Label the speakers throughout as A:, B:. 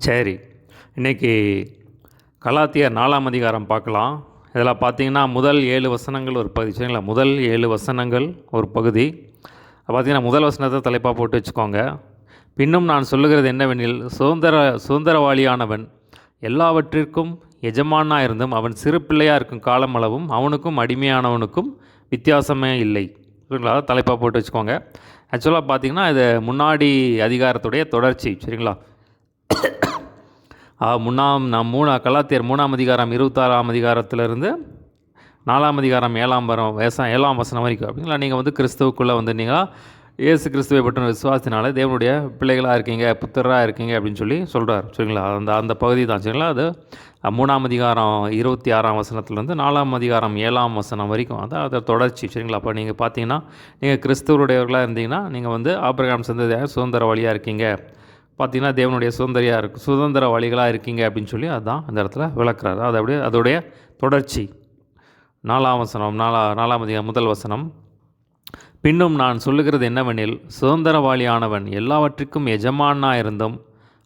A: சரி. இன்றைக்கி கலாத்தியர் 4ஆம் அதிகாரம் பார்க்கலாம். இதில் பார்த்தீங்கன்னா முதல் 7 வசனங்கள் ஒரு பகுதி, சரிங்களா? முதல் 7 வசனங்கள் ஒரு பகுதி. பார்த்தீங்கன்னா முதல் வசனத்தை தலைப்பாக போட்டு வச்சுக்கோங்க. பின்னும் நான் சொல்லுகிறது என்னவெனில், சுதந்திரவாளியானவன் எல்லாவற்றிற்கும் எஜமானாக இருந்தும் அவன் சிறு பிள்ளையாக இருக்கும் காலமளவும் அவனுக்கும் அடிமையானவனுக்கும் வித்தியாசமே இல்லை. சரிங்களா? தலைப்பாக போட்டு வச்சுக்கோங்க. ஆக்சுவலாக பார்த்தீங்கன்னா இது முன்னாடி அதிகாரத்துடைய தொடர்ச்சி, சரிங்களா? கலாத்தியர் 3ஆம் அதிகாரம் 26ஆம் அதிகாரத்திலிருந்து 4ஆம் அதிகாரம் 7ஆம் வசனம் வரைக்கும் அப்படிங்களா. நீங்கள் வந்து கிறிஸ்துவுக்குள்ளே வந்திருந்தீங்களா, இயேசு கிறிஸ்துவை பற்றின விசுவாசத்தினால தேவனுடைய பிள்ளைகளாக இருக்கீங்க, புத்தராக இருக்கீங்க அப்படின்னு சொல்லி சொல்கிறார், சரிங்களா? அந்த பகுதி தான், சரிங்களா? அது 3ஆம் அதிகாரம் 26ஆம் வசனத்துலேருந்து 4ஆம் அதிகாரம் 7ஆம் வசனம் வரைக்கும் அதை தொடர்ச்சி, சரிங்களா? அப்போ நீங்கள் பார்த்தீங்கன்னா நீங்கள் கிறிஸ்துவருடையவர்களாக இருந்தீங்கன்னா நீங்கள் வந்து ஆபிரகாம் சந்ததியாக சுதந்திரவாளியாக இருக்கீங்க, பார்த்தீங்கன்னா தேவனுடைய சுதந்திரவாளிகளாக இருக்கீங்க அப்படின்னு சொல்லி அதுதான் அந்த இடத்துல விளக்குறாரு. அது அப்படியே அதோடைய தொடர்ச்சி. 4ஆம் அதிகாரம் முதல் வசனம். பின்னும் நான் சொல்லுகிறது என்னவெனில், சுதந்திரவாளியானவன் எல்லாவற்றிற்கும் எஜமானாக இருந்தும்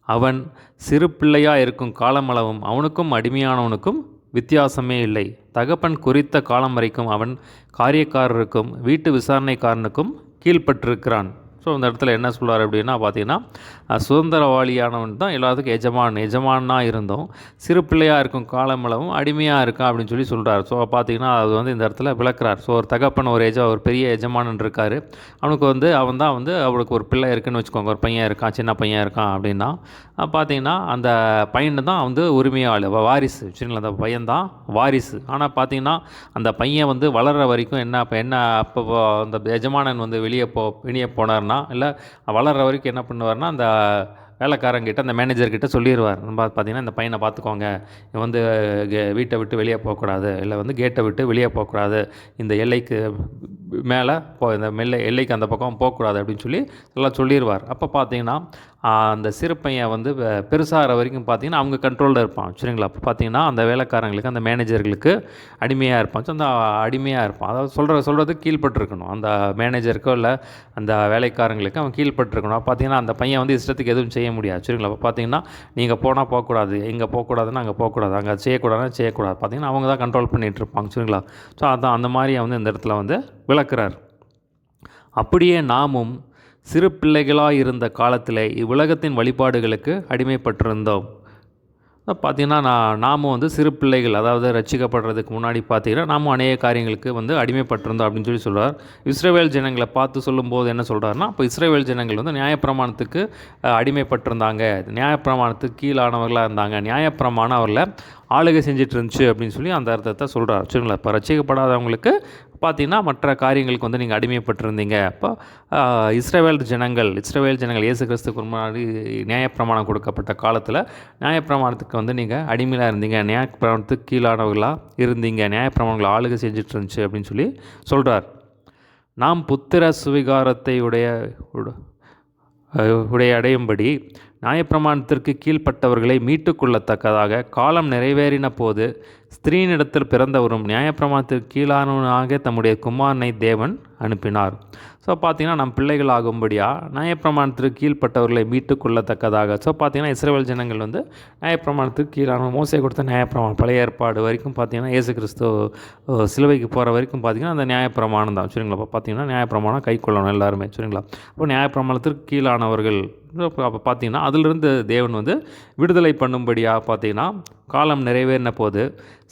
A: அவன் சிறு பிள்ளையாக இருக்கும் காலமளவும் அவனுக்கும் அடிமையானவனுக்கும் வித்தியாசமே இல்லை. தகப்பன் குறித்த காலம் வரைக்கும் அவன் காரியக்காரருக்கும் வீட்டு விசாரணைக்காரனுக்கும் கீழ்ப்பட்டிருக்கிறான். ஸோ அந்த இடத்துல என்ன சொல்கிறார் அப்படின்னா பார்த்தீங்கன்னா, சுதந்திரவாளியானவன் தான் எல்லாத்துக்கும் எஜமானாக இருந்தோம், சிறு பிள்ளையாக இருக்கும் காலமளவும் அடிமையாக இருக்கான் அப்படின்னு சொல்லி சொல்கிறார். ஸோ பார்த்தீங்கன்னா அது வந்து இந்த இடத்துல விளக்குறார். ஸோ ஒரு தகப்பன் ஒரு பெரிய எஜமானன் இருக்கார், அவனுக்கு வந்து அவன் தான் வந்து அவனுக்கு ஒரு பிள்ளை இருக்குன்னு வச்சுக்கோங்க, ஒரு பையன் இருக்கான், சின்ன பையன் இருக்கான் அப்படின்னா பார்த்தீங்கன்னா அந்த பையன் தான் வந்து உரிமையாள், வாரிசு, சரிங்களா? அந்த பையன் தான் வாரிசு. ஆனால் பார்த்தீங்கன்னா அந்த பையன் வந்து வளர்கிற வரைக்கும் அப்போ அந்த எஜமானன் வந்து வெளியே போனார்னா இல்லை வளர்கிற வரைக்கும் என்ன பண்ணுவார்னா அந்த வேலைக்காரங்கிட்ட அந்த மேனேஜர்கிட்ட சொல்லிடுவார், பார்த்தீங்கன்னா இந்த பையனை பார்த்துக்கோங்க, இவன் வந்து வீட்டை விட்டு வெளியே போகக்கூடாது, இல்லை வந்து கேட்டை விட்டு வெளியே போகக்கூடாது, இந்த எல்லைக்கு மேலே எல்லைக்கு அந்த பக்கம் போகக்கூடாது அப்படின்னு சொல்லி எல்லாம் சொல்லிடுவார். அப்போ பார்த்தீங்கன்னா அந்த சிறு பையன் வந்து பெருசாகிற வரைக்கும் பார்த்தீங்கன்னா அவங்க கண்ட்ரோலில் இருப்பான், சரிங்களா? அப்போ பார்த்தீங்கன்னா அந்த வேலைக்காரங்களுக்கு அந்த மேனேஜர்களுக்கு அடிமையாக இருப்பான். ஸோ அந்த அடிமையாக இருப்பான், அதாவது சொல்கிறதுக்கு கீழ்பட்டுருக்கணும், அந்த மேனேஜருக்கோ இல்லை அந்த வேலைக்காரங்களுக்கு அவன் கீழ்பட்டுருக்கணும். அப்போ பார்த்தீங்கன்னா அந்த பையன் வந்து இஷ்டத்துக்கு எதுவும் செய்ய முடியாது, சரிங்களா? அப்போ பார்த்தீங்கன்னா நீங்கள் போனால் போகக்கூடாது, இங்கே போகக்கூடாதுன்னா அங்கே போகக்கூடாது, அங்கே செய்யக்கூடாதுன்னா செய்யக்கூடாது, பார்த்தீங்கன்னா அவங்க தான் கண்ட்ரோல் பண்ணிகிட்டு இருப்பாங்க, சரிங்களா? ஸோ அதான் அந்த மாதிரி வந்து இந்த இடத்துல வந்து விளக்குறார். அப்படியே நாமும் சிறு பிள்ளைகளாக இருந்த காலத்தில் இவ்வுலகத்தின் வழிபாடுகளுக்கு அடிமைப்பட்டிருந்தோம். பார்த்திங்கன்னா நாமும் வந்து சிறு பிள்ளைகள், அதாவது ரட்சிக்கப்படுறதுக்கு முன்னாடி பார்த்திங்கன்னா நாமும் அநேக காரியங்களுக்கு வந்து அடிமைப்பட்டிருந்தோம் அப்படின்னு சொல்லி சொல்கிறார். இஸ்ரவேல் ஜனங்களை பார்த்து சொல்லும்போது என்ன சொல்கிறாருன்னா, இப்போ இஸ்ரவேல் ஜனங்கள் வந்து நியாயப்பிரமாணத்துக்கு அடிமைப்பட்டிருந்தாங்க, நியாயப்பிரமாணத்துக்கு கீழானவர்களாக இருந்தாங்க, நியாயப்பிரமாணம் அவரில் ஆளுகை செஞ்சுட்டு இருந்துச்சு அப்படின்னு சொல்லி அந்த அர்த்தத்தை சொல்கிறார், சரிங்களா? இப்போ ரட்சிக்கப்படாதவங்களுக்கு பார்த்திங்கன்னா மற்ற காரியங்களுக்கு வந்து நீங்கள் அடிமைப்பட்டிருந்தீங்க. அப்போ இஸ்ரவேல் ஜனங்கள் இயேசு கிறிஸ்துக்கு முன்னாடி நியாயப்பிரமாணம் கொடுக்கப்பட்ட காலத்தில் நியாயப்பிரமாணத்துக்கு வந்து நீங்கள் அடிமையாக இருந்தீங்க, நியாயப்பிரமாணத்துக்கு கீழானவர்களாக இருந்தீங்க, நியாயப்பிரமாணங்களை ஆளுகை செஞ்சுட்டு இருந்துச்சு அப்படின்னு சொல்லி சொல்கிறார். நாம் புத்திர சுவிகாரத்தை அடையும்படி நியாயப்பிரமாணத்திற்கு கீழ்ப்பட்டவர்களை மீட்டுக்கொள்ளத்தக்கதாக காலம் நிறைவேறின போது ஸ்திரீனிடத்தில் பிறந்தவரும் நியாயப்பிரமாணத்திற்கு கீழானவனாக தம்முடைய குமாரனை தேவன் அனுப்பினார். ஸோ பார்த்திங்கன்னா நம் பிள்ளைகள் ஆகும்படியாக நியாயப்பிரமாணத்திற்கு கீழ்ப்பட்டவர்களை மீட்டுக்கொள்ளத்தக்கதாக. ஸோ பார்த்திங்கன்னா இஸ்ரவேல் ஜனங்கள் வந்து நியாயப்பிரமாணத்துக்கு கீழான மோசே கொடுத்த நியாயப்பிரமாணம் பழைய ஏற்பாடு வரைக்கும் பார்த்திங்கன்னா இயேசு கிறிஸ்து சிலுவைக்கு போகிற வரைக்கும் பார்த்திங்கன்னா அந்த நியாயப்பிரமாணம் தான், சரிங்களா? அப்போ பார்த்திங்கன்னா நியாயப்பிரமாணம் கை கொள்ளணும் எல்லாருமே, சரிங்களா? அப்போ நியாயப்பிரமாணத்திற்கு கீழானவர்கள் அப்போ பார்த்திங்கன்னா அதிலிருந்து தேவன் வந்து விடுதலை பண்ணும்படியாக பார்த்திங்கன்னா காலம் நிறைவேறின போது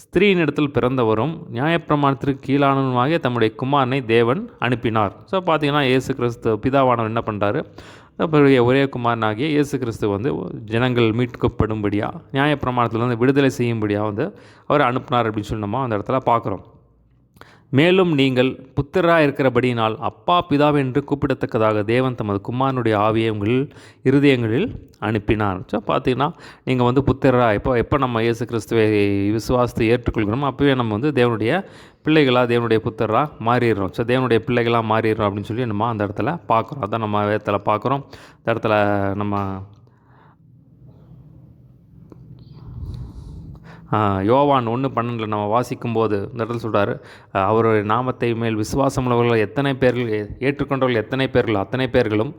A: ஸ்திரீனிடத்தில் பிறந்தவரும் நியாயப்பிரமாணத்திற்கு கீழானவனுமாகிய தம்முடைய குமாரனை தேவன் அனுப்பினார். ஸோ பார்த்திங்கன்னா இயேசு கிறிஸ்து பிதாவானவர் என்ன பண்ணுறாரு, ஒரே குமாரனாகிய இயேசு கிறிஸ்து வந்து ஜனங்கள் மீட்கப்படும்படியாக நியாயப்பிரமாணத்திலிருந்து விடுதலை செய்யும்படியாக வந்து அவர் அனுப்பினார் அப்படின்னு சொல்லி நம்ம அந்த இடத்துல பார்க்குறோம். மேலும் நீங்கள் புத்திரராக இருக்கிறபடியினால் அப்பா பிதாவென்று கூப்பிடத்தக்கதாக தேவன் தமது குமாரனுடைய ஆவியை உங்கள் இருதயங்களில் அனுப்பினார். ஸோ பார்த்திங்கன்னா நீங்கள் வந்து புத்திரராக எப்போ நம்ம இயேசு கிறிஸ்துவை விசுவாசத்தை ஏற்றுக்கொள்கிறோமோ அப்போவே நம்ம வந்து தேவனுடைய பிள்ளைகளாக, தேவனுடைய புத்திரராக மாறிடுறோம். ஸோ தேவனுடைய பிள்ளைகளாக மாறிடுறோம் அப்படின்னு சொல்லி நம்ம அந்த இடத்துல பார்க்குறோம். அதான் நம்ம வேதத்தில் பார்க்குறோம். இந்த இடத்துல நம்ம யோவான் 1:12 நம்ம வாசிக்கும்போது இந்த இடத்துல சொல்கிறார், அவருடைய நாமத்தை மேல் விசுவாசம் உள்ளவர்கள் எத்தனை பேர்கள், ஏற்றுக்கொண்டவர்கள் எத்தனை பேர்கள், அத்தனை பேர்களும்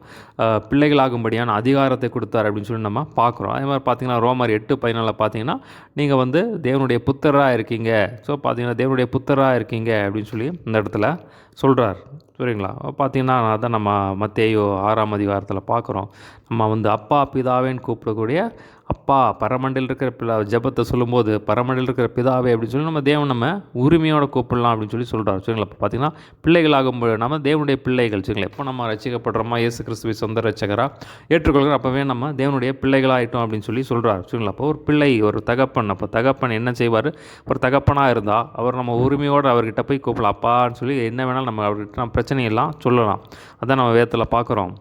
A: பிள்ளைகளாகும்படியான அதிகாரத்தை கொடுத்தார் அப்படின்னு சொல்லி நம்ம பார்க்குறோம். அதே மாதிரி பார்த்திங்கன்னா ரோமர் 8:14 பார்த்தீங்கன்னா நீங்கள் வந்து தேவனுடைய புத்தராக இருக்கீங்க. ஸோ பார்த்தீங்கன்னா தேவனுடைய புத்தராக இருக்கீங்க அப்படின்னு சொல்லி இந்த இடத்துல சொல்கிறார். சரிங்களா? பார்த்திங்கன்னா அதான் நம்ம மத்தேயு 6ஆம் அதிகாரத்தில் பார்க்குறோம். நம்ம வந்து அப்பா பிதாவேன்னு கூப்பிடக்கூடிய அப்பா பரமண்டில் இருக்கிற ஜெபத்தை சொல்லும்போது பரமண்டில் இருக்கிற பிதாவே அப்படின்னு சொல்லி நம்ம தேவன் நம்ம உரிமையோட கூப்பிடலாம் அப்படின்னு சொல்லி சொல்கிறார். சரிங்களா? இப்போ பார்த்திங்கன்னா பிள்ளைகளாகும்போது நம்ம தேவனுடைய பிள்ளைகள். சரிங்களா? எப்போ நம்ம ரசிக்கப்படுறோமா, இயேசு கிறிஸ்துவை சொந்த ரட்சகராக ஏற்றுக்கொள்கிறோம், அப்போவே நம்ம தேவனுடைய பிள்ளைகளாகிட்டோம் அப்படின்னு சொல்லி சொல்கிறார். சரிங்களா? அப்போ ஒரு பிள்ளை, ஒரு தகப்பன், அப்போ தகப்பன் என்ன செய்வார், ஒரு தகப்பனாக இருந்தால் அவர் நம்ம உரிமையோடு அவர்கிட்ட போய் கூப்பிடலாம். அப்பான்னு சொல்லி என்ன வேணாலும் நம்ம அவர்கிட்ட நம்ம பிரச்சனையெல்லாம் சொல்லலாம். அதான் நம்ம வேதத்தில் பார்க்குறோம்.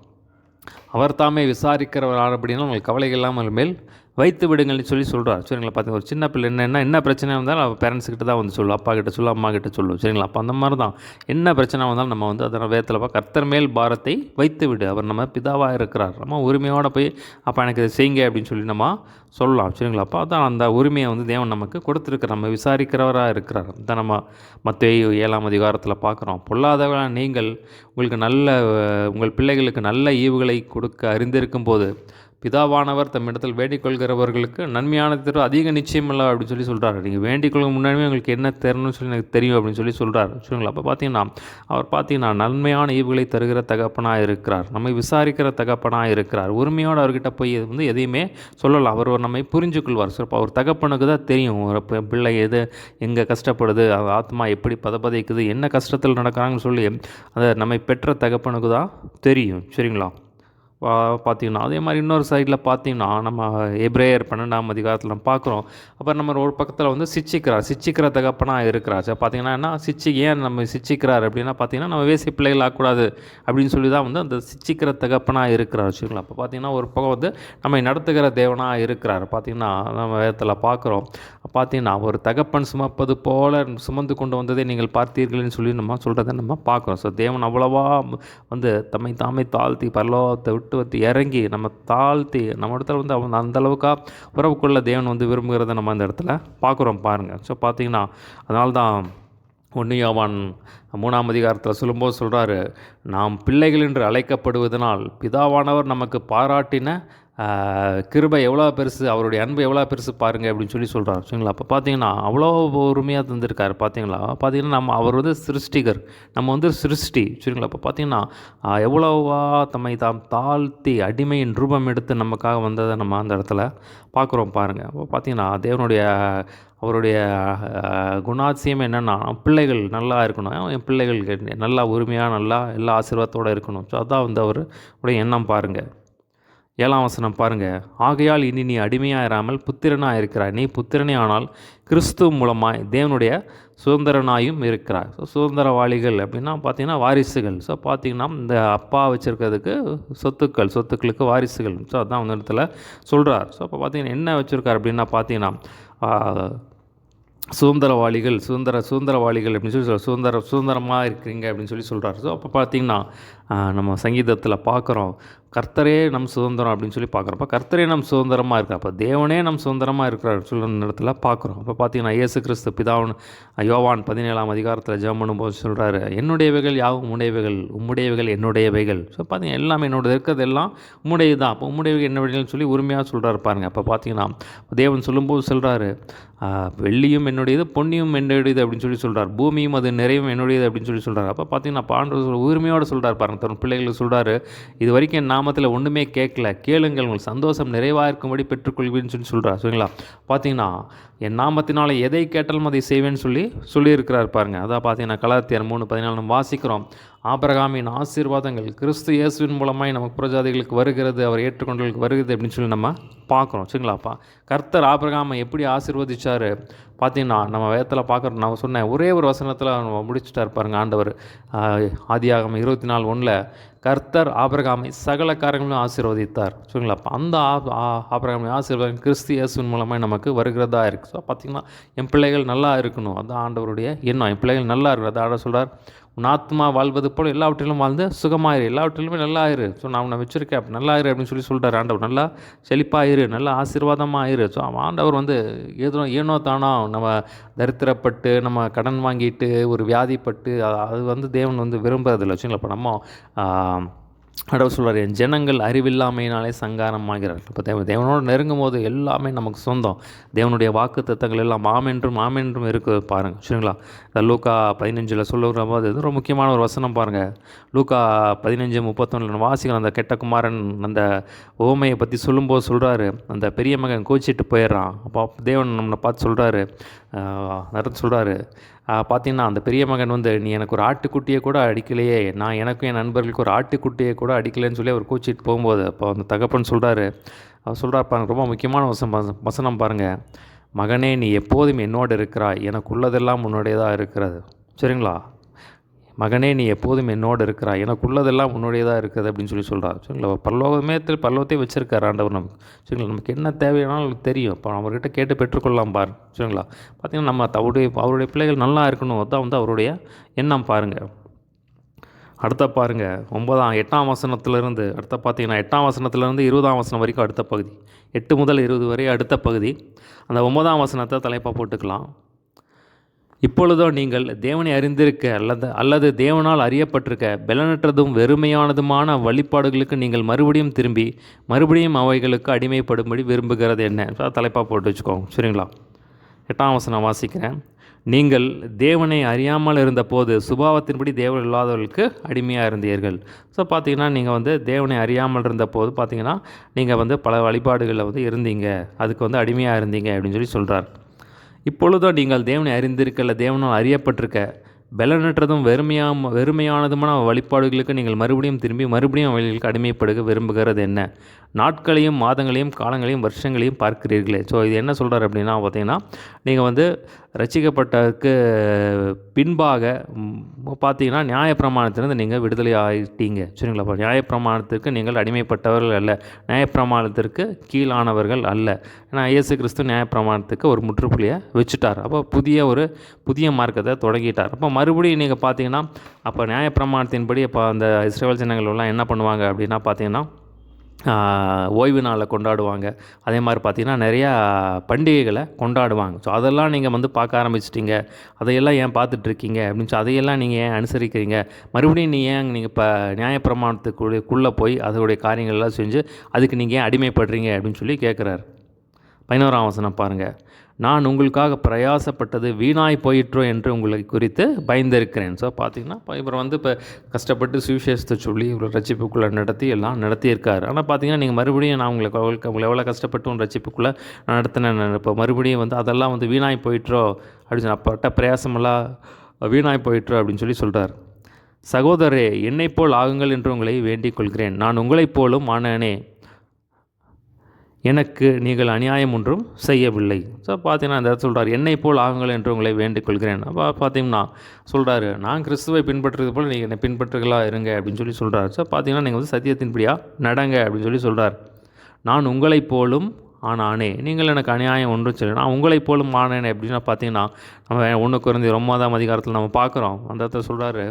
A: அவர் தாமே விசாரிக்கிறவர் அப்படின்னா உங்களுக்கு கவலைகள் இல்லாமல் மேல் வைத்து விடுங்கள்னு சொல்லி சொல்கிறார். சரிங்களா? பார்த்திங்க ஒரு சின்ன பிள்ளை என்ன பிரச்சனை வந்தாலும் அவள் பேரண்ட்ஸ்கிட்ட தான் வந்து சொல்லும், அப்பா கிட்ட சொல்லும், அம்மா கிட்ட சொல்லும். சரிங்களா? அப்போ அந்த மாதிரி தான் என்ன பிரச்சனை வந்தாலும் நம்ம வந்து அதை வேதத்தில் கர்த்தர் மேல் பாரத்தை வைத்து விடு, அவர் நம்ம பிதாவாக இருக்கிறார், நம்ம உரிமையோடு போய் அப்போ எனக்கு இதை செய்யுங்க அப்படின்னு சொல்லி நம்ம சொல்லலாம். சரிங்களா? அப்போ அதான் அந்த உரிமையை வந்து தேவன் நமக்கு கொடுத்துருக்குற, நம்ம விசாரிக்கிறவராக இருக்கிறார். தான் நம்ம மத்தேயு 7ஆம் அதிகாரத்தில் பார்க்குறோம். பொல்லாதவர்களான நீங்கள் உங்கள் பிள்ளைகளுக்கு நல்ல ஈவுகளை கொடுக்க அறிந்திருக்கும் போது பிதாவானவர் தம்மிடத்தில் வேண்டிக் கொள்கிறவர்களுக்கு நன்மையான தரும் அதிக நிச்சயமில்லை அப்படின்னு சொல்லி சொல்கிறார். நீங்கள் வேண்டிக் கொள்ளும் முன்னாடியே உங்களுக்கு என்ன தரணும்னு சொல்லி எனக்கு தெரியும் அப்படின்னு சொல்லி சொல்கிறார். சரிங்களா? அப்போ பார்த்தீங்கன்னா நன்மையான ஈவுகளை தருகிற தகப்பனாக இருக்கிறார், நம்மை விசாரிக்கிற தகப்பனாக இருக்கிறார். உரிமையோடு அவர்கிட்ட போய் வந்து எதையுமே சொல்லலாம், அவர் நம்மை புரிஞ்சுக்கொள்வார். ஸோ அவர் தகப்பனுக்கு தான் தெரியும் ஒரு பிள்ளை எது எங்கே கஷ்டப்படுது, ஆத்மா எப்படி பதப்பதைக்குது, என்ன கஷ்டத்தில் நடக்கிறாங்கன்னு சொல்லி அதை நம்மை பெற்ற தகப்பனுக்கு தான் தெரியும். சரிங்களா? பார்த்திங்கன்னா அதே மாதிரி இன்னொரு சைடில் பார்த்திங்கன்னா நம்ம எபிரேயர் 12ஆம் அதிகாரத்தில் நம்ம பார்க்குறோம். அப்புறம் நம்ம ஒரு பக்கத்தில் வந்து சிச்சிக்கிற தகப்பனாக இருக்கிறார். சரி, பார்த்திங்கன்னா என்ன ஏன் நம்ம சிச்சிக்கிறார் அப்படின்னா பார்த்திங்கன்னா நம்ம வேசி பிள்ளைகள் ஆகக்கூடாது அப்படின்னு சொல்லி தான் வந்து அந்த சிச்சிக்கிற தகப்பனாக இருக்கிறார். வச்சுக்கலாம். அப்போ பார்த்திங்கன்னா ஒரு பக்கம் வந்து நம்ம நடத்துகிற தேவனாக இருக்கிறார். பார்த்திங்கன்னா நம்ம வேதத்தில் பார்க்குறோம். பார்த்திங்கன்னா ஒரு தகப்பன் சுமப்பது போல சுமந்து கொண்டு வந்ததை நீங்கள் பார்த்தீர்கள்னு சொல்லி நம்ம சொல்கிறத நம்ம பார்க்குறோம். ஸோ தேவன் அவ்வளவா வந்து தாமை தாழ்த்தி பரலோகத்தை விட்டு இறங்கி நம்ம தாழ்த்தி நம்ம இடத்துல வந்து அவன் அந்தளவுக்காக உறவுக்குள்ள தேவன் வந்து விரும்புகிறத நம்ம அந்த இடத்துல பார்க்குறோம் பாருங்கள். ஸோ பார்த்திங்கன்னா அதனால தான் 1 யோவான் 3ஆம் அதிகாரத்தில் சொல்லும்போது சொல்கிறாரு, நாம் பிள்ளைகள் என்று அழைக்கப்படுவதனால் பிதாவானவர் நமக்கு பாராட்டின கிருபை எவ்வளோ பெருசு, அவருடைய அன்பு எவ்வளோ பெருசு பாருங்கள் அப்படின்னு சொல்லி சொல்கிறார். சரிங்களா? அப்போ பார்த்தீங்கன்னா அவ்வளோ உரிமையாக தந்திருக்காரு. பார்த்தீங்கன்னா அவர் வந்து சிருஷ்டிகர், நம்ம வந்து சிருஷ்டி. சரிங்களா? அப்போ பார்த்தீங்கன்னா எவ்வளோவா தம்மை தாழ்த்தி அடிமையின் ரூபம் எடுத்து நமக்காக வந்ததை நம்ம அந்த இடத்துல பார்க்குறோம் பாருங்கள். அப்போ பார்த்தீங்கன்னா அவருடைய குணாதிசயம் என்னென்னா பிள்ளைகள் நல்லா இருக்கணும், என் பிள்ளைகள் நல்லா உரிமையாக நல்லா எல்லா ஆசீர்வாதத்தோடு இருக்கணும். ஸோ அதான் வந்து அவருடைய எண்ணம் பாருங்கள். 7ஆம் வசனம் பாருங்கள். ஆகையால் இனி நீ அடிமையாக இராமல் புத்திரனாக இருக்கிறாய், நீ புத்திரனே ஆனால் கிறிஸ்து மூலமாய் தேவனுடைய சுதந்திரனாயும் இருக்கிறார். ஸோ சுதந்திரவாளிகள் அப்படின்னா பார்த்திங்கன்னா வாரிசுகள். ஸோ பார்த்திங்கன்னா இந்த அப்பா வச்சுருக்கிறதுக்கு சொத்துக்களுக்கு வாரிசுகள். ஸோ அதான் அந்த இடத்துல சொல்கிறார். ஸோ அப்போ பார்த்திங்கன்னா என்ன வச்சுருக்கார் அப்படின்னா பார்த்திங்கன்னா சுதந்திரவாளிகள் அப்படின்னு சொல்லி சுதந்திரமாக இருக்கிறீங்க அப்படின்னு சொல்லி சொல்கிறார். ஸோ அப்போ பார்த்திங்கன்னா நம்ம சங்கீதத்தில் பார்க்குறோம், கர்த்தரே நம் சுதந்திரம் அப்படின்னு சொல்லி பார்க்குறப்ப கர்த்தரே நம் சுதந்திரமாக இருக்கா, அப்போ தேவனே நம் சுதந்திரமாக இருக்கிறார் சொல்கிற இடத்துல பார்க்குறோம். அப்போ பார்த்திங்கன்னா இயேசு கிறிஸ்து பிதாவன் யோவான் 17ஆம் அதிகாரத்தில் ஜெபம் பண்ணும்போது சொல்கிறாரு, என்னுடையவைகள் யாவும் உம்முடையவைகள் என்னுடையவைகள். ஸோ பார்த்திங்கன்னா எல்லாமே என்னோட இருக்கிறது எல்லாம் உம்முடையது தான். அப்போ உம்முடையவைகள் என்னுடையன்னு சொல்லி உரிமையாக சொல்கிறாரு பாருங்கள். அப்போ பார்த்திங்கன்னா தேவன் சொல்லும்போது சொல்கிறாரு, வெள்ளியும் என்னுடையது பொன்னியும் என்னுடையது அப்படின்னு சொல்லி சொல்கிறார், பூமியும் அது நிறைவும் என்னுடையது அப்படின்னு சொல்லி சொல்கிறார். அப்போ பார்த்திங்கன்னா ஆண்டவர் உரிமையோடு சொல்கிறார் பாருங்கள். தன் பிள்ளைகளுக்கு சொல்கிறாரு, இது வரைக்கும் என் நாமத்தில் ஒன்றுமே கேட்கல, கேளுங்கள் உங்கள் சந்தோஷம் நிறைவாக இருக்கும்படி பெற்றுக்கொள்வீன்னு சொல்லி சொல்கிறார். சரிங்களா? பார்த்தீங்கன்னா என் நாமத்தினால் எதை கேட்டாலும் அதை செய்வேன்னு சொல்லியிருக்கிறார் பாருங்கள். அதான் பார்த்தீங்கன்னா கலாத்தியர் 3:14 நம்ம வாசிக்கிறோம், ஆபிரகாமின் ஆசீர்வாதங்கள் கிறிஸ்து இயேசுவின் மூலமாய் நமக்கு புறஜாதிகளுக்கு வருகிறது, அவர் ஏற்றுக்கொண்டவர்களுக்கு வருகிறது அப்படின்னு சொல்லி நம்ம பார்க்குறோம். சரிங்களாப்பா? கர்த்தர் ஆபிரகாமை எப்படி ஆசீர்வதிச்சார் பார்த்தீங்கன்னா நம்ம வேதத்தில் பார்க்குறோம். நான் சொன்னேன் ஒரே ஒரு வசனத்தில் நம்ம முடிச்சுட்டார் பாருங்கள் ஆண்டவர். ஆதியாகமம் 24:1 கர்த்தர் ஆபிரகாமை சகல காரியங்களும் ஆசீர்வதித்தார். சரிங்களா? அப்போ அந்த ஆபிரகாமை ஆசீர்வாதம் கிறிஸ்து இயேசுவின் மூலமாக நமக்கு வருகிறதா இருக்குது. ஸோ பார்த்திங்கன்னா என் பிள்ளைகள் நல்லா இருக்கணும், அதுதான் ஆண்டவருடைய எண்ணம். என் பிள்ளைகள் நல்லா இருக்கணும், அதை ஆட சொல்கிறார். உன் ஆத்மா வாழ்வது போல் எல்லாவற்றிலும் வாழ்ந்து சுகமாயிரு, எல்லாவற்றிலுமே நல்லா ஆயிரு. ஸோ நான் உன்னை வச்சுருக்கேன், அப்போ நல்லா ஆயிரு அப்படின்னு சொல்கிறார் ஆண்டவர். நல்லா செழிப்பாயிரு, நல்லா ஆசீர்வாதமாக ஆயிரு. ஸோ ஆண்டவர் வந்து ஏனோ தானோ நம்ம தரித்திரப்பட்டு நம்ம கடன் வாங்கிட்டு ஒரு வியாதிப்பட்டு அது வந்து தேவன் வந்து விரும்புறதில்லை. வச்சுங்களா, இப்போ நம்ம ஆண்டவர் சொல்கிறார், என் ஜனங்கள் அறிவில்லாமையினாலே சங்காரமாகிறார்கள். இப்போ தேவனோடு நெருங்கும் போது எல்லாமே நமக்கு சொந்தம். தேவனுடைய வாக்கு தத்தங்கள் எல்லாம் ஆமென்றும் இருக்குது பாருங்கள். சரிங்களா, இந்த லூக்கா 15 சொல்லுகிற போது இது ரொம்ப முக்கியமான ஒரு வசனம் பாருங்கள். லூக்கா 15:31 வாசிகள் அந்த கெட்ட குமாரன் அந்த ஓமையை பற்றி சொல்லும்போது சொல்கிறாரு, அந்த பெரிய மகன் கோச்சிட்டு போயிடுறான். அப்போ தேவன் நம்மளை பார்த்து சொல்கிறாரு, பார்த்தீங்கன்னா அந்த பெரிய மகன் வந்து, நீ எனக்கு ஒரு ஆட்டுக்குட்டியை கூட அடிக்கலையே, நான் எனக்கும் என் நண்பர்களுக்கு ஒரு ஆட்டுக்குட்டியை கூட அடிக்கலைன்னு சொல்லி அவர் கூச்சிட்டு போகும்போது அப்போ அந்த தகப்பன் சொல்கிறாரு, பாருங்கள், ரொம்ப முக்கியமான வசனம் பாருங்கள். மகனே, நீ எப்போதும் என்னோடு இருக்கிறாய், எனக்கு உள்ளதெல்லாம் உன்னுடையதாக இருக்கிறது. சரிங்களா, மகனே, நீ எப்போதும் என்னோடு இருக்கிறாய், எனக்கு உள்ளதெல்லாம் உன்னுடையதாக இருக்குது அப்படின்னு சொல்கிறார். சரிங்களா, பரலோகத்தை வச்சுருக்கார் ஆண்டவர் நமக்கு. சரிங்களா, நமக்கு என்ன தேவையானாலும் தெரியும். இப்போ அவர்கிட்ட கேட்டு பெற்றுக்கொள்ளலாம் பாரு. சரிங்களா, பார்த்திங்கன்னா நம்ம அவருடைய பிள்ளைகள் நல்லா இருக்கணும், அதுதான் வந்து அவருடைய எண்ணம் பாருங்கள். அடுத்த பாருங்கள் 8ஆம் வசனத்திலிருந்து அடுத்த பார்த்தீங்கன்னா 8ஆம் வசனத்திலிருந்து 20ஆம் வசனம் வரைக்கும் அடுத்த பகுதி, 8 முதல் 20 வரை அடுத்த பகுதி. அந்த 9ஆம் வசனத்தை தலைப்பாக போட்டுக்கலாம். இப்பொழுதோ நீங்கள் தேவனை அறிந்திருக்க அல்லது தேவனால் அறியப்பட்டிருக்க பலனற்றதும் வெறுமையானதுமான வழிபாடுகளுக்கு நீங்கள் மறுபடியும் அவைகளுக்கு அடிமைப்படும்படி விரும்புகிறது என்ன? தலைப்பாக போட்டு வச்சுக்கோங்க. சரிங்களா, 8ஆம் வசனம் வாசிக்கிறேன். நீங்கள் தேவனை அறியாமல் இருந்தபோது சுபாவத்தின்படி தேவன் இல்லாதவர்களுக்கு அடிமையாக இருந்தீர்கள். ஸோ பார்த்தீங்கன்னா நீங்கள் வந்து தேவனை அறியாமல் இருந்தபோது பார்த்தீங்கன்னா நீங்கள் வந்து பல வழிபாடுகளில் வந்து இருந்தீங்க, அதுக்கு வந்து அடிமையாக இருந்தீங்க அப்படின்னு சொல்கிறார். இப்பொழுதோ நீங்கள் தேவனை அறிந்திருக்கல, தேவனால் அறியப்பட்டிருக்க பலனற்றதும் வெறுமையானதுமான வழிபாடுகளுக்கு நீங்கள் மறுபடியும் அவர்களுக்கு அடிமைப்படுக விரும்புகிறது என்ன? நாட்களையும் மாதங்களையும் காலங்களையும் வருஷங்களையும் பார்க்கிறீர்களே. ஸோ இது என்ன சொல்கிறார் அப்படின்னா பார்த்தீங்கன்னா, நீங்கள் வந்து ரட்சிக்கப்பட்டதுக்கு பின்பாக பார்த்தீங்கன்னா நியாயப்பிரமாணத்திலிருந்து நீங்கள் விடுதலை ஆகிட்டீங்க. சரிங்களா, அப்போ நியாயப்பிரமாணத்திற்கு நீங்கள் அடிமைப்பட்டவர்கள் அல்ல, நியாயப்பிரமாணத்திற்கு கீழானவர்கள் அல்ல. ஏன்னா இயேசு கிறிஸ்து நியாயப்பிரமாணத்துக்கு ஒரு முற்றுப்புள்ளியை வச்சுட்டார். அப்போ புதிய மார்க்கத்தை தொடங்கிட்டார். அப்போ மறுபடியும் நீங்கள் பார்த்தீங்கன்னா அப்போ நியாயப்பிரமாணத்தின்படி இப்போ அந்த இஸ்ரவேல் ஜனங்கள்லாம் என்ன பண்ணுவாங்க அப்படின்னா பார்த்தீங்கன்னா ஓய்வு நாளை கொண்டாடுவாங்க. அதே மாதிரி பார்த்திங்கன்னா நிறையா பண்டிகைகளை கொண்டாடுவாங்க. ஸோ அதெல்லாம் நீங்கள் வந்து பார்க்க ஆரம்பிச்சிட்டிங்க, அதையெல்லாம் ஏன் பார்த்துட்ருக்கீங்க அப்படின்னு அதையெல்லாம் நீங்கள் ஏன் அனுசரிக்கிறீங்க? மறுபடியும் நீங்கள் இப்போ நியாயப்பிரமாணத்துக்குள்ளே போய் அதோடைய காரியங்கள்லாம் செஞ்சு அதுக்கு நீங்கள் ஏன் அடிமைப்படுறீங்க அப்படின்னு சொல்லி கேட்குறாரு. 11ஆம் வசனம் பாருங்கள். நான் உங்களுக்காக பிரயாசப்பட்டது வீணாய் போயிற்றோ என்று உங்களை குறித்து பயந்திருக்கிறேன். ஸோ பார்த்தீங்கன்னா இவர் வந்து இப்போ கஷ்டப்பட்டு சுவிசேஷத்தை சொல்லி இவர் ரட்சிப்புக்குள்ளே நடத்தியிருக்காரு. ஆனால் பார்த்தீங்கன்னா நீங்கள் மறுபடியும் நான் உங்களை எவ்வளோ கஷ்டப்பட்டு உங்கள் ரட்சிப்புக்குள்ளே நடத்தினேன், இப்போ மறுபடியும் வந்து அதெல்லாம் வந்து வீணாய் போயிற்றோ அப்படின்னு அப்பட்ட பிரயாசமெல்லாம் வீணாய் போயிற்றோ அப்படின்னு சொல்கிறார். சகோதரரே, என்னைப் போல் ஆகுங்கள் என்று உங்களை வேண்டிக் கொள்கிறேன். நான் உங்களைப் போலும் ஆனேனே, எனக்கு நீங்கள் அநியாயம் ஒன்றும் செய்யவில்லை. ஸோ பார்த்தீங்கன்னா அந்த இடத்துல சொல்கிறார், என்னை போல் ஆகுங்கள் என்று உங்களை வேண்டிக் கொள்கிறேன். அப்போ பார்த்தீங்கன்னா சொல்கிறாரு, நான் கிறிஸ்துவை பின்பற்றுறது போல் நீங்கள் என்னை பின்பற்றுகளாக இருங்க அப்படின்னு சொல்கிறார். ஸோ பார்த்தீங்கன்னா நீங்கள் வந்து சத்தியத்தின்படியாக நடங்க அப்படின்னு சொல்கிறார். நான் உங்களைப் போலும் ஆனானே, நீங்கள் எனக்கு அநியாயம் ஒன்றும் சொல்லி, நான் உங்களைப் போலும் ஆனேனே அப்படின்னா பார்த்தீங்கன்னா நம்ம 1 கொரிந்தியர் 9ஆம் அதிகாரத்தில் நம்ம பார்க்குறோம். அந்த இடத்துல சொல்கிறாரு,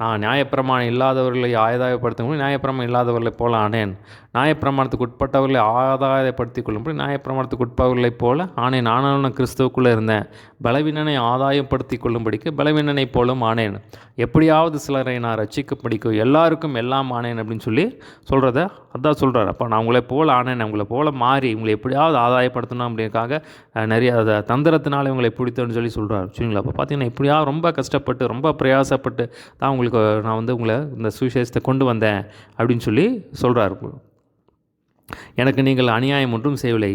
A: நான் நியாயப்பிரமாணம் இல்லாதவர்களை ஆதாயப்படுத்த நியாயப்பிரமாணம் இல்லாதவர்களைப் போல ஆனேன், நியாயப்பிரமாணத்துக்கு உட்பட்டவர்களை ஆதாயப்படுத்திக் கொள்ளும்படி நியாயப்பிரமாணத்துக்கு உட்பவர்களைப் போல ஆனேன். ஆனாலும் கிறிஸ்துவுக்குள்ளே இருந்தேன், பலவீனனை ஆதாயப்படுத்தி கொள்ளும்படிக்கு பலவீனனைப் போலும் ஆனேன், எப்படியாவது சிலரை நான் ரட்சிக்க பிடிக்கும், எல்லாருக்கும் எல்லாம் ஆனேன் அப்படின்னு சொல்கிறத அதான் சொல்கிறார். அப்போ நான் உங்களை போல் ஆனேன், உங்களை போல் மாறி உங்களை எப்படியாவது ஆதாயப்படுத்தணும் அப்படிங்கிறதுக்காக நிறைய தந்திரத்தினாலே உங்களை பிடித்தோன்னு சொல்கிறார். சரிங்களா, அப்போ பார்த்தீங்கன்னா எப்படியாவது ரொம்ப கஷ்டப்பட்டு ரொம்ப பிரயாசப்பட்டு தான் உங்களுக்கு நான் வந்து உங்களை இந்த சுவிசேஷத்தை கொண்டு வந்தேன் அப்படின்னு சொல்கிறார். எனக்கு நீங்கள் அநியாயம் ஒன்றும் செய்யவில்லை,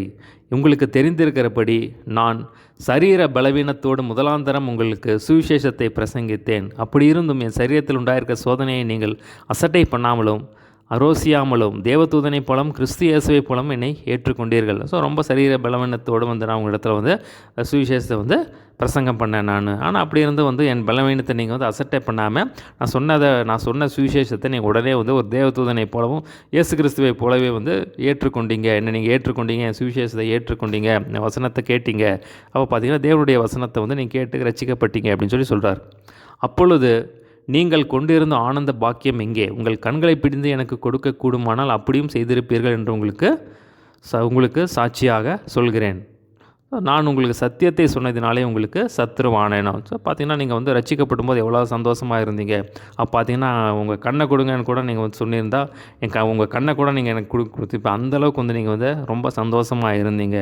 A: உங்களுக்கு தெரிந்திருக்கிறபடி நான் சரீர பலவீனத்தோடு முதலாந்தரம் உங்களுக்கு சுவிசேஷத்தை பிரசங்கித்தேன். அப்படி இருந்தும் என் சரீரத்தில் உண்டாயிருக்க சோதனையை நீங்கள் அசட்டை பண்ணாமலும் அரோசியாமலும் தேவதூதனை போலும் கிறிஸ்து இயேசுவை போலும் என்னை ஏற்றுக்கொண்டீர்கள். ஸோ ரொம்ப சரீர பலவீனத்தோடு வந்து நான் உங்கள் இடத்துல வந்து சுவிசேஷத்தை வந்து பிரசங்கம் பண்ணேன் நான். ஆனால் அப்படி இருந்து வந்து என் பலவீனத்தை நீங்கள் வந்து அசட்டை பண்ணாமல் நான் சொன்ன சுவிசேஷத்தை நீங்கள் உடனே வந்து ஒரு தேவதூதனை போலவும் இயேசு கிறிஸ்துவை போலவே வந்து ஏற்றுக்கொண்டீங்க. என்னை நீங்கள் ஏற்றுக்கொண்டீங்க, என் சுவிசேஷத்தை ஏற்றுக்கொண்டீங்க, என் வசனத்தை கேட்டீங்க. அப்போ பார்த்தீங்கன்னா தேவனுடைய வசனத்தை வந்து நீங்கள் கேட்டு ரட்சிக்கப்பட்டீங்க அப்படின்னு சொல்கிறார். அப்பொழுது நீங்கள் கொண்டிருந்த ஆனந்த பாக்கியம் எங்கே? உங்கள் கண்களை பிடிந்து எனக்கு கொடுக்க கூடுமானால் அப்படியும் செய்திருப்பீர்கள் என்று உங்களுக்கு சாட்சியாக சொல்கிறேன். நான் உங்களுக்கு சத்தியத்தை சொன்னதினாலே உங்களுக்கு சத்துருவானேனோ. ஸோ பார்த்தீங்கன்னா நீங்கள் வந்து ரட்சிக்கப்படும் போது எவ்வளோ சந்தோஷமாக இருந்தீங்க. அப்போ பார்த்தீங்கன்னா உங்கள் கண்ணை கொடுங்கன்னு கூட நீங்கள் வந்து சொல்லியிருந்தா உங்கள் கண்ணை கூட நீங்கள் எனக்கு கொடுத்துருப்பேன். அந்தளவுக்கு வந்து நீங்கள் வந்து ரொம்ப சந்தோஷமாக இருந்தீங்க.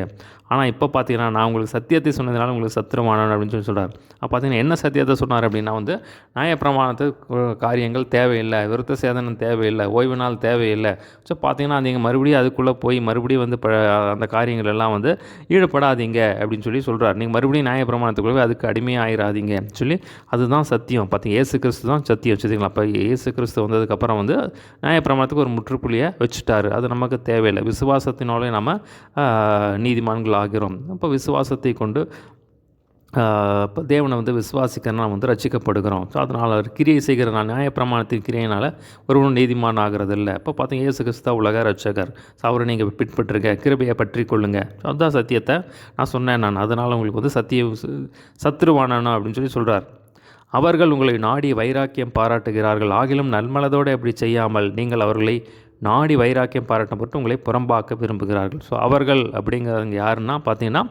A: ஆனால் இப்போ பார்த்தீங்கன்னா நான் உங்களுக்கு சத்தியத்தை சொன்னதுனால உங்களுக்கு சத்துருவானேன் அப்படின்னு சொல்கிறார். அப்போ பார்த்தீங்கன்னா என்ன சத்தியத்தை சொன்னார் அப்படின்னா வந்து நியாயப்பிரமாணத்துக்கு காரியங்கள் தேவையில்லை, விருத்த சேதனம் தேவையில்லை, ஓய்வு நாள் தேவையில்லை. ஸோ பார்த்தீங்கன்னா நீங்கள் மறுபடியும் அதுக்குள்ளே போய் மறுபடியும் வந்து அந்த காரியங்கள் எல்லாம் வந்து ஈடுபடாதீங்க அப்படின்னு சொல்லி சொல்கிறார். நீங்கள் மறுபடியும் நியாயப்பிரமாணத்துக்குள்ளே அதுக்கு அடிமையாயிராதீங்க சொல்லி அதுதான் சத்தியம். பார்த்தீங்க இயேசு கிறிஸ்து தான் சத்தியம் வச்சுருக்கீங்களா. அப்போ இயேசு கிறிஸ்து வந்ததுக்கப்புறம் வந்து நியாயப்பிரமாணத்துக்கு ஒரு முற்றுப்புள்ளியை வச்சுட்டார். அது நமக்கு தேவையில்லை. விசுவாசத்தினாலே நம்ம நீதிமான்கள் ஆகிறோம். அப்போ விசுவாசத்தை கொண்டு இப்போ தேவனை வந்து விசுவாசிக்கிறனா வந்து ரட்சிக்கப்படுகிறோம். ஸோ அதனால் கிரியை செய்கிற நான் நியாயப்பிரமாணத்தின் கிரியையினால் ஒருவனும் நீதிமான் ஆகிறது இல்லை. இப்போ பார்த்தீங்க இயேசு கிறிஸ்து உலக ரட்சகர். ஸோ அவரை நீங்கள் பின்பற்றுங்க, கிருபையை பற்றி கொள்ளுங்க. அதுதான் சத்தியத்தை நான் சொன்னேன். அதனால் உங்களுக்கு வந்து சத்ருவானோ அப்படின்னு சொல்லி சொல்கிறார். அவர்கள் உங்களை நாடி வைராக்கியம் பாராட்டுகிறார்கள். ஆகிலும் நல்மனதோடு அப்படி செய்யாமல் நீங்கள் அவர்களை நாடி வைராக்கியம் பாராட்டப்பட்டு உங்களை புறம்பாக்க விரும்புகிறார்கள். ஸோ அவர்கள் அப்படிங்கிறவங்க யாருன்னா பார்த்தீங்கன்னா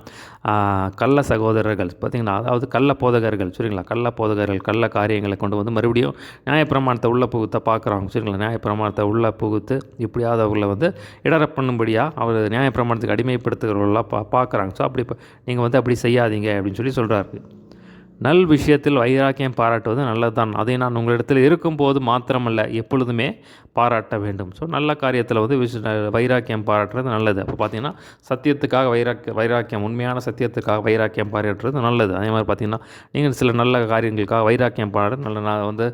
A: கள்ள சகோதரர்கள். பார்த்திங்கன்னா அதாவது கள்ள போதகர்கள் சரிங்களா. கள்ள போதகர்கள் கள்ள காரியங்களை கொண்டு வந்து மறுபடியும் நியாயப்பிரமாணத்தை உள்ள புகுத்த பார்க்குறாங்க சரிங்களா. நியாயப்பிரமாணத்தை உள்ள புகுத்து இப்படியாவது அவர்களை வந்து இடர பண்ணும்படியாக அவர் நியாயப்பிரமாணத்துக்கு அடிமைப்படுத்துகிறவர்களாக பார்க்குறாங்க. ஸோ அப்படி நீங்கள் வந்து அப்படி செய்யாதீங்க அப்படின்னு சொல்லி சொல்கிறாரு. நல் விஷயத்தில் வைராக்கியம் பாராட்டுவது நல்லது தான். அதை நான் உங்களிடத்தில் இருக்கும்போது மாத்திரமல்ல எப்பொழுதுமே பாராட்ட வேண்டும். ஸோ நல்ல காரியத்தில் வந்து வைராக்கியம் பாராட்டுறது நல்லது. அப்போ பார்த்தீங்கன்னா சத்தியத்துக்காக வைராக்கியம் உண்மையான சத்தியத்துக்காக வைராக்கியம் பாராட்டுறது நல்லது. அதே மாதிரி பார்த்தீங்கன்னா நீங்கள் சில நல்ல காரியங்களுக்காக வைராக்கியம் பாராட்டு நல்ல. நான் வந்து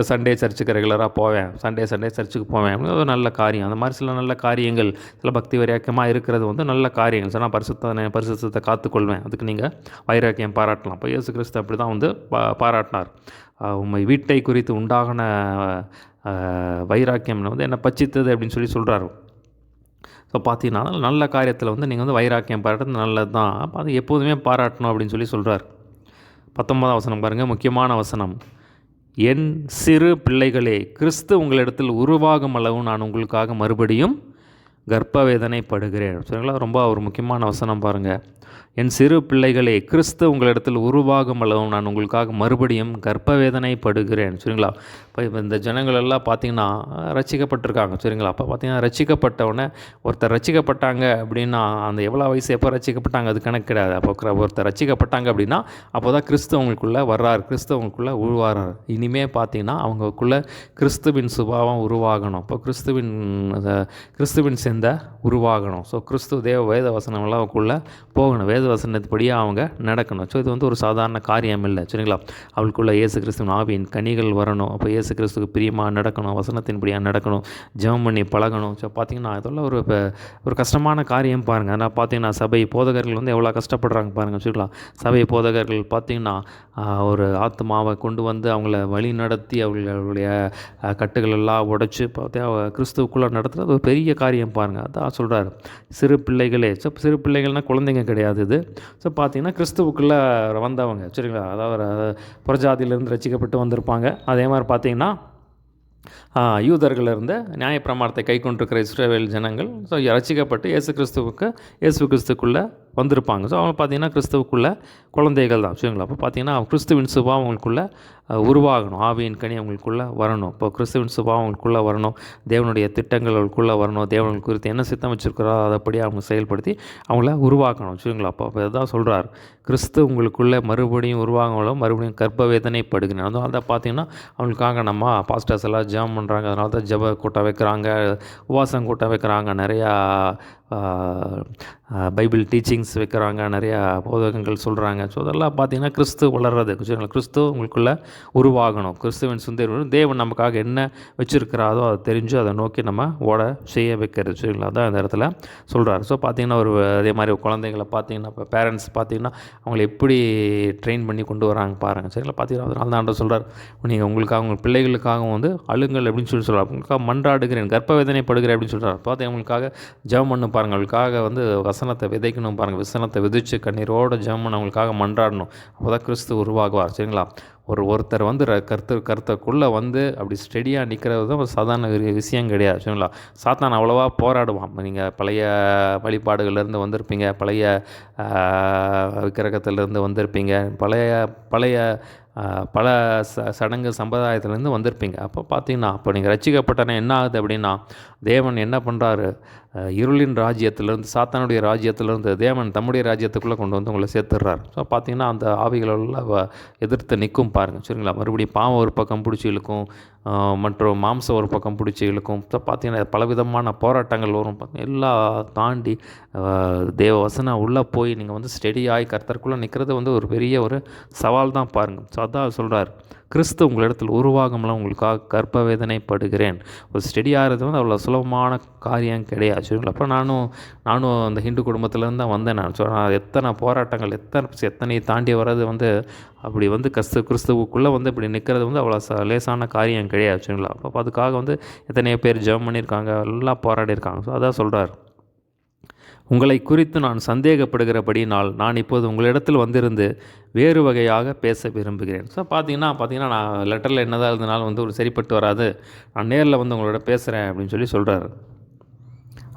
A: சண்டே சர்ச்சுக்கு ரெகுலராக போவேன், சண்டே சர்ச்சுக்கு போவேன், அது நல்ல காரியம். அந்த மாதிரி சில நல்ல காரியங்கள் சில பக்தி வைராக்கியமாக இருக்கிறது வந்து நல்ல காரியங்கள். ஸோ நான் பரிசுத்தத்தை காத்துக்கொள்வேன், அதுக்கு நீங்கள் வைராக்கியம் பாராட்டலாம். இப்போ இயேசு கிறிஸ்து அப்படி தான் வந்து பாராட்டினார். உண்மை வீட்டை குறித்து உண்டாகின வைராக்கியம்னு வந்து என்ன பச்சித்தது அப்படின்னு சொல்லி சொல்கிறார். ஸோ பார்த்தீங்கன்னா நல்ல காரியத்தில் வந்து நீங்கள் வந்து வைராக்கியம் பாராட்டுறது நல்லது தான். அப்போ அது எப்போதுமே பாராட்டணும் அப்படின்னு சொல்லி சொல்கிறார். 19ஆம் வசனம் பாருங்கள், முக்கியமான வசனம். என் சிறு பிள்ளைகளே, கிறிஸ்து உங்களிடத்தில் உருவாகும் அளவு நான் உங்களுக்காக மறுபடியும் கர்ப்பவேதனைப்படுகிறேன். சரிங்களா, ரொம்ப ஒரு முக்கியமான வசனம் பாருங்கள். என் சிறு பிள்ளைகளே, கிறிஸ்து உங்களிடத்தில் உருவாகும் அளவும் நான் உங்களுக்காக மறுபடியும் கர்ப்பவேதனைப்படுகிறேன். சரிங்களா, இப்போ இந்த ஜனங்கள் எல்லாம் பார்த்திங்கன்னா ரட்சிக்கப்பட்டிருக்காங்க. சரிங்களா, அப்போ பார்த்திங்கன்னா ரட்சிக்கப்பட்டவுடனே ஒருத்தர் ரட்சிக்கப்பட்டாங்க அப்படின்னா அந்த எவ்வளோ வயசு எப்போ ரட்சிக்கப்பட்டாங்க அது கணக்கு கிடையாது. அப்போ ஒருத்தர் ரட்சிக்கப்பட்டாங்க அப்படின்னா அப்போ தான் கிறிஸ்து அவங்களுக்குள்ளே வர்றார், கிறிஸ்து அவங்களுக்குள்ளே உருவாகிறார். இனிமேல் பார்த்திங்கன்னா அவங்களுக்குள்ளே கிறிஸ்துவின் சுபாவம் உருவாகணும். இப்போ கிறிஸ்துவின் சிந்தை உருவாகணும். ஸோ கிறிஸ்து தேவ வேத வசனம்லாம் அவங்களுக்குள்ளே போகணும், வேத வசனத்துப்படியாக அவங்க நடக்கணும். ஸோ இது வந்து ஒரு சாதாரண காரியம் இல்லை. சரிங்களா, அவளுக்குள்ளே இயேசு கிறிஸ்துவின் ஆவியின் கனிகள் வரணும். அப்போ இயேசு கிறிஸ்துக்கு பிரியமாக நடக்கணும், வசனத்தின்படியாக நடக்கணும், ஜெபம் பண்ணி பழகணும். ஸோ பார்த்திங்கன்னா இதெல்லாம் ஒரு கஷ்டமான காரியம் பாருங்கள். ஆனால் பார்த்திங்கன்னா சபை போதகர்கள் வந்து எவ்வளோ கஷ்டப்படுறாங்க பாருங்கள். சரிங்களா, சபை போதகர்கள் பார்த்திங்கன்னா ஒரு ஆத்மாவை கொண்டு வந்து அவங்கள வழி நடத்தி அவங்களுடைய கட்டுகள் எல்லாம் உடைச்சி கிறிஸ்துவுக்குள்ளே நடத்துகிறது ஒரு பெரிய காரியம் பாருங்கள். அதான் சொல்கிறார், சிறு பிள்ளைகளே. ஸோ சிறு பிள்ளைகள்னால் குழந்தைங்க கிடையாது இது. ஸோ பார்த்திங்கன்னா கிறிஸ்துவுக்குள்ளே வந்தவங்க. சரிங்களா, அதாவது புறஜாதியிலேருந்து ரட்சிக்கப்பட்டு வந்திருப்பாங்க. அதே மாதிரி பார்த்திங்கன்னா யூதர்களிருந்து நியாயப்பிரமாணத்தை கை கொண்டிருக்கிற இஸ்ரவேல் ஜனங்கள் ஸோ ரட்சிக்கப்பட்டு இயேசு கிறிஸ்துக்குள்ளே வந்திருப்பாங்க. ஸோ அவங்க பார்த்திங்கன்னா கிறிஸ்துவுக்குள்ளே குழந்தைகள் தான். சரிங்களா, அப்போ பார்த்திங்கன்னா கிறிஸ்துவின் சுபாவம் அவங்களுக்குள்ளே உருவாகணும், ஆவியின் கனி அவங்களுக்குள்ளே வரணும். இப்போ கிறிஸ்துவின் சுபாவம் அவங்களுக்குள்ளே வரணும், தேவனுடைய திட்டங்கள் அவங்களுக்குள்ளே வரணும், தேவனுக்கு குறித்து என்ன சித்தம் வச்சுருக்கிறோ அதைப்படி அவங்க செயல்படுத்தி அவங்கள உருவாக்கணும். சரிங்களா, அப்போ இதான் சொல்கிறார், கிறிஸ்து உங்களுக்குள்ளே மறுபடியும் உருவாகணும், மறுபடியும் கர்ப்பவேதனைப்படுகிறேன். அதனால தான் பார்த்திங்கன்னா அவங்களுக்காக நம்ம பாஸ்டர்ஸ் எல்லாம் ஜெபம் பண்ணுறாங்க. அதனால தான் ஜெப கூட்டம் வைக்கிறாங்க, உபவாசம் கூட்டம் வைக்கிறாங்க, நிறையா பைபிள் டீச்சிங்ஸ் வைக்கிறாங்க, நிறையா போதகங்கள் சொல்கிறாங்க. ஸோ அதெல்லாம் பார்த்திங்கன்னா கிறிஸ்து வளர்றது. கிறிஸ்து உங்களுக்குள்ளே உருவாகணும், கிறிஸ்துவின் சுந்தர தேவன் நமக்காக என்ன வச்சுருக்கிறாரோ அதை தெரிஞ்சு அதை நோக்கி நம்ம செய்ய வைக்கிறது. சரிங்களா, அதான் இந்த இடத்துல சொல்கிறார். ஸோ பார்த்திங்கன்னா அதே மாதிரி குழந்தைங்களை பார்த்திங்கன்னா இப்போ பேரண்ட்ஸ் பார்த்திங்கன்னா அவங்கள எப்படி ட்ரெயின் பண்ணி கொண்டு வராங்க பாருங்கள். சரிங்களா, பார்த்திங்கன்னா அதனால தான் ஆண்டவர் சொல்கிறார், நீங்கள் உங்களுக்காக உங்கள் பிள்ளைகளுக்காகவும் வந்து அழுங்கள் அப்படின்னு சொல்லி சொல்கிறார். உங்களுக்காக மன்றாடுகிறேன், கர்ப்பவேதனைப்படுகிறேன் அப்படின்னு சொல்கிறார். பார்த்து அவங்களுக்காக ஜெபம் பண்ணு பாருங்கள், அவங்களுக்காக வந்து வசனத்தை விதைக்கணும் பாருங்கள், வசனத்தை விதைச்சு கண்ணீரோடு ஜெபம் பண்ண அவங்களுக்காக மன்றாடணும். அப்போ தான் கிறிஸ்து உருவாகுவார். சரிங்களா, ஒருத்தர் வந்து கருத்துக்குள்ளே வந்து அப்படி ஸ்டெடியாக நிற்கிறது தான் ஒரு சாதாரண விஷயம் கிடையாது சரிங்களா. சாத்தான் அவ்வளோவா போராடுவான். நீங்கள் பழைய வழிபாடுகள்லேருந்து வந்திருப்பீங்க, பழைய விக்கிரகத்திலேருந்து வந்திருப்பீங்க, பழைய பல சடங்கு சம்பிரதாயத்துலேருந்து வந்திருப்பீங்க. அப்போ பார்த்தீங்கன்னா அப்போ நீங்கள் ரட்சிக்கப்பட்டன என்ன ஆகுது அப்படின்னா, தேவன் என்ன பண்ணுறாரு, இருளின் ராஜ்யத்திலேருந்து சாத்தானுடைய ராஜ்யத்திலேருந்து தேவன் தம்முடைய ராஜ்யத்துக்குள்ளே கொண்டு வந்து உங்களை சேர்த்துடுறாரு. ஸோ பார்த்தீங்கன்னா அந்த ஆவிகளெல்லாம் எதிர்த்து நிற்கும் பாருங்கள் சரிங்களா. மறுபடியும் பாவம் ஒரு பக்கம் பிடிச்சி இழுக்கும், மற்றும் மாம்சம் ஒரு பக்கம் பிடிச்சி இழுக்கும். ஸோ பார்த்தீங்கன்னா பலவிதமான போராட்டங்கள் வரும். எல்லாம் தாண்டி தேவ வசனம் உள்ளே போய் நீங்கள் வந்து ஸ்டெடியாகி கர்த்தருக்குள்ளே நிற்கிறது வந்து ஒரு பெரிய ஒரு சவால் தான் பாருங்கள். ஸோ அதான் சொல்கிறார், கிறிஸ்து உங்களிடத்தில் உருவாகமெல்லாம் உங்களுக்காக கர்ப்ப வேதனைப்படுகிறேன். ஒரு ஸ்டெடியாகிறது வந்து அவ்வளோ சுலபமான காரியம் கிடையாது சரிங்களா. அப்போ நானும் அந்த ஹிந்து குடும்பத்திலேருந்து தான் வந்தேன். நான் சொன்னேன் எத்தனை போராட்டங்கள் எத்தனை தாண்டி வர்றது வந்து அப்படி வந்து கிறிஸ்துவுக்குள்ளே வந்து இப்படி நிற்கிறது வந்து அவ்வளோ லேசான காரியம் கிடையாது சரிங்களா. அப்போ அதுக்காக வந்து எத்தனையோ பேர் ஜெபம் பண்ணியிருக்காங்க, எல்லாம் போராடி இருக்காங்க. ஸோ அதான் சொல்கிறார், உங்களை குறித்து நான் சந்தேகப்படுகிறபடினால் நான் இப்போது உங்களிடத்தில் வந்திருந்து வேறு வகையாக பேச விரும்புகிறேன். ஸோ பார்த்தீங்கன்னா நான் லெட்டரில் என்னதான் இருந்தனாலும் வந்து ஒரு சரிப்பட்டு வராது, நான் நேரில் வந்து உங்களோட பேசுகிறேன் அப்படின்னு சொல்லி சொல்கிறார்.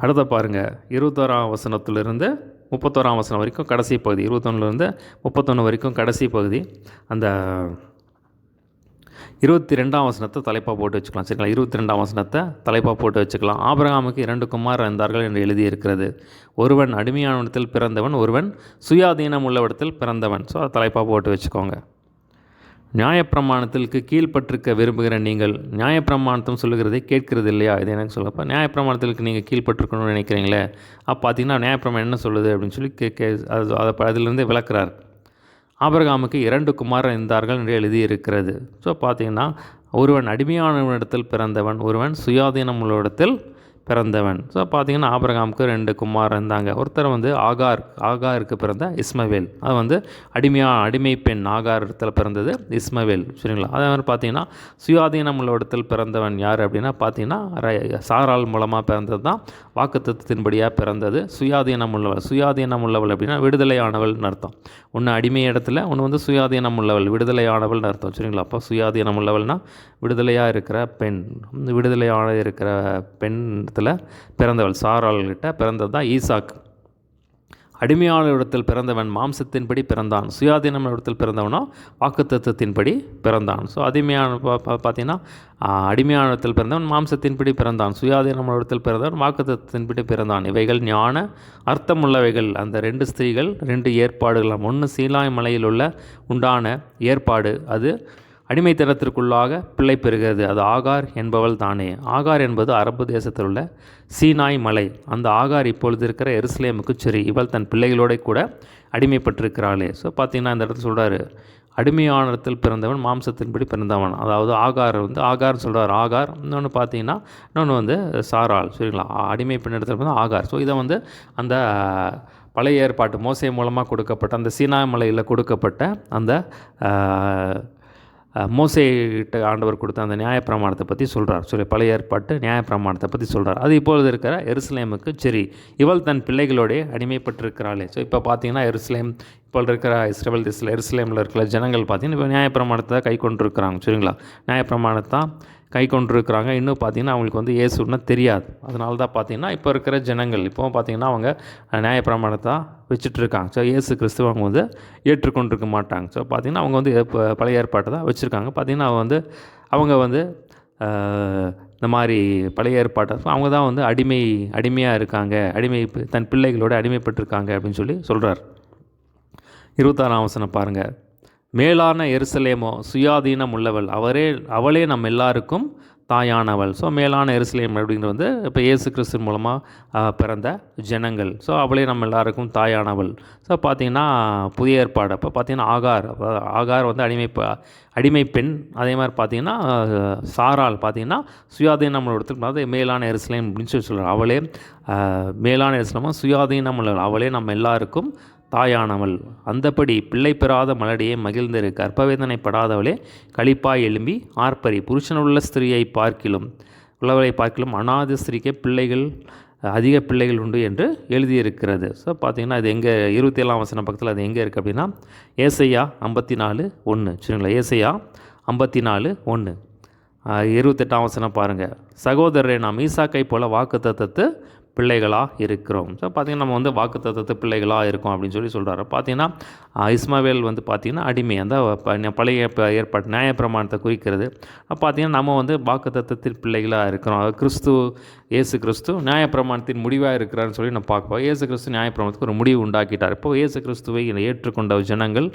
A: அடுத்த பாருங்கள், 21ஆம் வசனத்திலிருந்து 31ஆம் வசனம் வரைக்கும் கடைசி பகுதி, 21லேருந்து 31 வரைக்கும் கடைசி பகுதி. அந்த 22ஆம் வசனத்தை தலைப்பாக போட்டு வச்சுக்கலாம் சரிங்களா. 22ஆம் வசனத்தை தலைப்பாக போட்டு வச்சுக்கலாம். ஆபிரகாமுக்கு 2 குமாரர் இருந்தார்கள் என்று எழுதியிருக்கிறது. ஒருவன் அடிமையானவனிடத்தில் பிறந்தவன், ஒருவன் சுயாதீனம் உள்ளவிடத்தில் பிறந்தவன். ஸோ அதை தலைப்பாக போட்டு வச்சுக்கோங்க. நியாயப்பிரமாணத்திற்கு கீழ்ப்பட்டிருக்க விரும்புகிற நீங்கள் நியாயப்பிரமாணத்தம் சொல்லுகிறதை கேட்கிறது இல்லையா? இது எனக்கு சொல்லப்போ நியாயப்பிரமாணத்திற்கு நீங்கள் கீழ்ப்பட்டிருக்கணும்னு நினைக்கிறீங்களே, அப்போ பார்த்தீங்கன்னா நியாயப்பிரமாணம் என்ன சொல்லுது அப்படின்னு சொல்லி அதிலிருந்து விளக்குறார். ஆபிரகாமுக்கு 2 குமாரர் இருந்தார்கள் என்று எழுதியிருக்கிறது. ஸோ பார்த்தீங்கன்னா ஒருவன் அடிமையானவனிடத்தில் பிறந்தவன், ஒருவன் சுயாதீனம் உள்ளிடத்தில் பிறந்தவன். ஸோ பார்த்தீங்கன்னா ஆபிரகாமுக்கு 2 குமாரர் இருந்தாங்க. ஒருத்தர் வந்து ஆகாருக்கு பிறந்த இஸ்மவேல், அது வந்து அடிமை பெண் ஆகார் இடத்துல பிறந்தது இஸ்மவேல் சரிங்களா. அதே மாதிரி பார்த்தீங்கன்னா சுயாதீனம் உள்ளிடத்தில் பிறந்தவன் யார் அப்படின்னா பார்த்தீங்கன்னா சாராள் மூலமாக பிறந்தது தான் வாக்குத்தத்தத்தின்படியாக பிறந்தது சுயாதீனம் உள்ளவள் அப்படின்னா விடுதலையானவள்னு அர்த்தம். ஒன்று அடிமை இடத்துல, ஒன்று வந்து சுயாதீனம் உள்ளவள் விடுதலையானவள்னு அர்த்தம் சரிங்களா. அப்போ சுயாதீனம் உள்ளவள்னால் விடுதலையாக இருக்கிற பெண், விடுதலையாக இருக்கிற பெண் பிறந்தவள் சாராள்கிட்ட பிறந்தது தான் ஈசாக். அடிமையான இடத்தில் பிறந்தவன் மாம்சத்தின்படி பிறந்தான், சுயாதீன இடத்தில் பிறந்தவனோ வாக்குத்தத்தத்தின்படி பிறந்தான். ஸோ பார்த்தீங்கன்னா அடிமையான இடத்தில் பிறந்தவன் மாம்சத்தின்படி பிறந்தான், சுயாதீன இடத்தில் பிறந்தவன் வாக்குத்தத்தத்தின்படி பிறந்தான். இவைகள் ஞான அர்த்தமுள்ளவைகள். அந்த 2 ஸ்திரீகள் 2 ஏற்பாடுகள். ஒன்று சீனாய் மலையில் உண்டான ஏற்பாடு, அது அடிமைத்தனத்திற்குள்ளாக பிள்ளை பெறுகிறது. அது ஆகார் என்பவள் தானே. ஆகார் என்பது அரபு தேசத்தில் உள்ள சீனாய் மலை. அந்த ஆகார் இப்பொழுது இருக்கிற எருசலேமுக்கு சரி, இவள் தன் பிள்ளைகளோட கூட அடிமைப்பட்டிருக்கிறாளே. ஸோ பார்த்தீங்கன்னா இந்த இடத்துல சொல்கிறாரு, அடிமையானத்தில் பிறந்தவன் மாம்சத்தின்படி பிறந்தவன். அதாவது ஆகார்னு சொல்கிறார். ஆகார் இன்னொன்று பார்த்தீங்கன்னா இன்னொன்று வந்து சாராள் சரிங்களா. அடிமை பெண்ணிடத்தில் வந்து ஆகார். ஸோ இதை வந்து அந்த பழைய ஏற்பாட்டு மோசே மூலமாக கொடுக்கப்பட்ட அந்த சீனாய் மலையில் கொடுக்கப்பட்ட அந்த மோசேகிட்ட ஆண்டவர் கொடுத்த அந்த நியாயப்பிரமாணத்தை பற்றி சொல்கிறார். சொல்லி பழைய ஏற்பாட்டு நியாயப்பிரமாணத்தை பற்றி சொல்கிறார். அது இப்பொழுது இருக்கிற எருசலேமுக்கு சரி, இவள் தன் பிள்ளைகளோடே அடிமைப்பட்டிருக்கிறாளே. ஸோ இப்போ பார்த்தீங்கன்னா எருசலேம் இப்போ இருக்கிற எருசலேமில் இருக்கிற ஜனங்கள் பார்த்தீங்கன்னா இப்போ நியாயப்பிரமாணத்தை கை கொண்டிருக்கிறாங்க சரிங்களா. நியாயப்பிரமாணத்தை கை கொண்டிருக்கிறாங்க. இன்னும் பார்த்திங்கன்னா அவங்களுக்கு வந்து இயேசுன்னா தெரியாது. அதனால தான் பார்த்திங்கன்னா இப்போ இருக்கிற ஜனங்கள் இப்போ பார்த்திங்கன்னா அவங்க நியாயப்பிரமாணத்தை வச்சுட்ருக்காங்க. ஸோ இயேசு கிறிஸ்துவ அவங்க வந்து ஏற்றுக்கொண்டிருக்க மாட்டாங்க. ஸோ பார்த்திங்கன்னா அவங்க வந்து பழைய ஏற்பாட்டை தான் வச்சுருக்காங்க. பார்த்திங்கன்னா அவங்க வந்து இந்த மாதிரி பழைய ஏற்பாட்டை அவங்க தான் வந்து அடிமையாக இருக்காங்க, தன் பிள்ளைகளோடு அடிமைப்பட்டிருக்காங்க அப்படின்னு சொல்லி சொல்கிறார். 26ஆம் வசனம் பாருங்கள். மேலான எருசலேமோ சுயாதீனம் உள்ளவள், அவளே நம்ம எல்லாருக்கும் தாயானவள். ஸோ மேலான எருசலேம் அப்படிங்கிறது வந்து இப்போ இயேசு கிறிஸ்து மூலமாக பிறந்த ஜனங்கள். ஸோ அவளே நம்ம எல்லாருக்கும் தாயானவள். ஸோ பார்த்திங்கன்னா புதிய ஏற்பாடு அப்போ பார்த்திங்கன்னா ஆகார் வந்து அடிமை பெண். அதே மாதிரி பார்த்திங்கன்னா சாராள் பார்த்திங்கன்னா சுயாதீனம் இடத்துக்கு அதாவது மேலான எருசலேம் அப்படின்னு சொல்லி சொல்கிறார். அவளே மேலான எருசலேமோ சுயாதீனம் உள்ளவள், அவளே நம்ம எல்லாருக்கும் தாயானவள். அந்தபடி பிள்ளை பெறாத மலடியை மகிழ்ந்திரு, கர்ப்பவேதனைப்படாதவளே களிப்பாய் எழும்பி ஆர்ப்பரி. புருஷனுள்ள ஸ்திரீயை பார்க்கிலும் அனாத ஸ்திரீக்கே பிள்ளைகள் அதிக பிள்ளைகள் உண்டு என்று எழுதியிருக்கிறது. ஸோ பார்த்திங்கன்னா இது எங்கே 27ஆம் வசனம் பக்கத்தில் அது எங்கே இருக்குது அப்படின்னா ஏசையா 54:1 சரிங்களா. ஏசையா 54:1. 28ஆம் வசனம் பாருங்கள். சகோதரரை நாம் ஈசாக்கை போல வாக்குத்தத்தத்து பிள்ளைகளாக இருக்கிறோம். ஸோ பார்த்திங்கன்னா நம்ம வந்து வாக்குத்தத்தத்து பிள்ளைகளாக இருக்கோம் அப்படின்னு சொல்கிறாரு. பார்த்திங்கன்னா இஸ்மாவேல் வந்து பார்த்திங்கன்னா அடிமை அந்த பழைய ஏற்பாடு நியாயப்பிரமாணத்தை குறிக்கிறது. பார்த்திங்கன்னா நம்ம வந்து வாக்குத்தத்தத்தின் பிள்ளைகளாக இருக்கிறோம். இயேசு கிறிஸ்து நியாயப்பிரமாணத்தின் முடிவாக இருக்கிறான்னு சொல்லி நம்ம பார்ப்போம். இயேசு கிறிஸ்து நியாயப்பிரமாணத்துக்கு ஒரு முடிவு உண்டாக்கிட்டார். இப்போது இயேசு கிறிஸ்துவை ஏற்றுக்கொண்ட ஜனங்கள்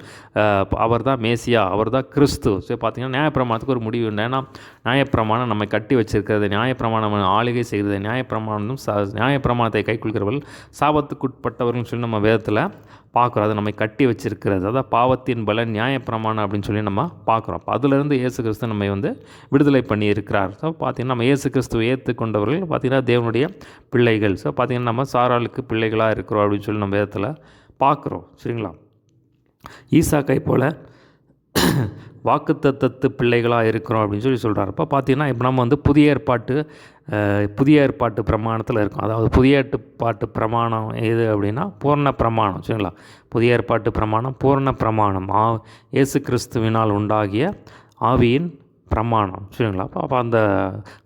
A: அவர் தான் மேசியா, அவர் தான் கிறிஸ்து. ஸோ பார்த்திங்கன்னா நியாயப்பிரமாணத்துக்கு ஒரு முடிவு உண்டு. ஏன்னா நியாயப்பிரமாணம் நம்மை கட்டி வச்சிருக்கிறது, நியாயப்பிரமாணம் ஆளுகை செய்கிறது, நியாயப்பிரமாணத்தை கைக்கொள்கிறவர்கள் சாபத்துக்குட்பட்டவர்கள் சொல்லி நம்ம வேதத்தில் பார்க்குறோம். அது நம்மை கட்டி வச்சிருக்கிறது. அதான் பாவத்தின் பலன் நியாயப்பிரமாணம் அப்படின்னு சொல்லி நம்ம பார்க்குறோம். அப்போ அதிலிருந்து இயேசு கிறிஸ்து நம்மை வந்து விடுதலை பண்ணி இருக்கிறார். ஸோ பார்த்திங்கன்னா நம்ம இயேசு கிறிஸ்துவை ஏற்றுக்கொண்டவர்கள் பார்த்திங்கன்னா தேவனுடைய பிள்ளைகள். ஸோ பார்த்திங்கன்னா நம்ம சாராளுக்கு பிள்ளைகளாக இருக்கிறோம் அப்படின்னு சொல்லி நம்ம வேதத்தில் பார்க்குறோம். சரிங்களா. ஈசாக்கை போல் வாக்குத்தத்தத்து பிள்ளைகளாக இருக்கிறோம் அப்படின்னு சொல்லி சொல்கிறார். இப்போ பார்த்திங்கன்னா இப்போ நம்ம வந்து புதிய ஏற்பாட்டு பிரமாணத்தில் இருக்கும். அதாவது புதிய ஏற்பாட்டு பிரமாணம் எது அப்படின்னா பூர்ண பிரமாணம். சரிங்களா. புதிய ஏற்பாட்டு பிரமாணம் பூர்ண பிரமாணம் இயேசு கிறிஸ்துவினால் உண்டாகிய ஆவியின் பிரமாணம். சரிங்களா. அப்போ அந்த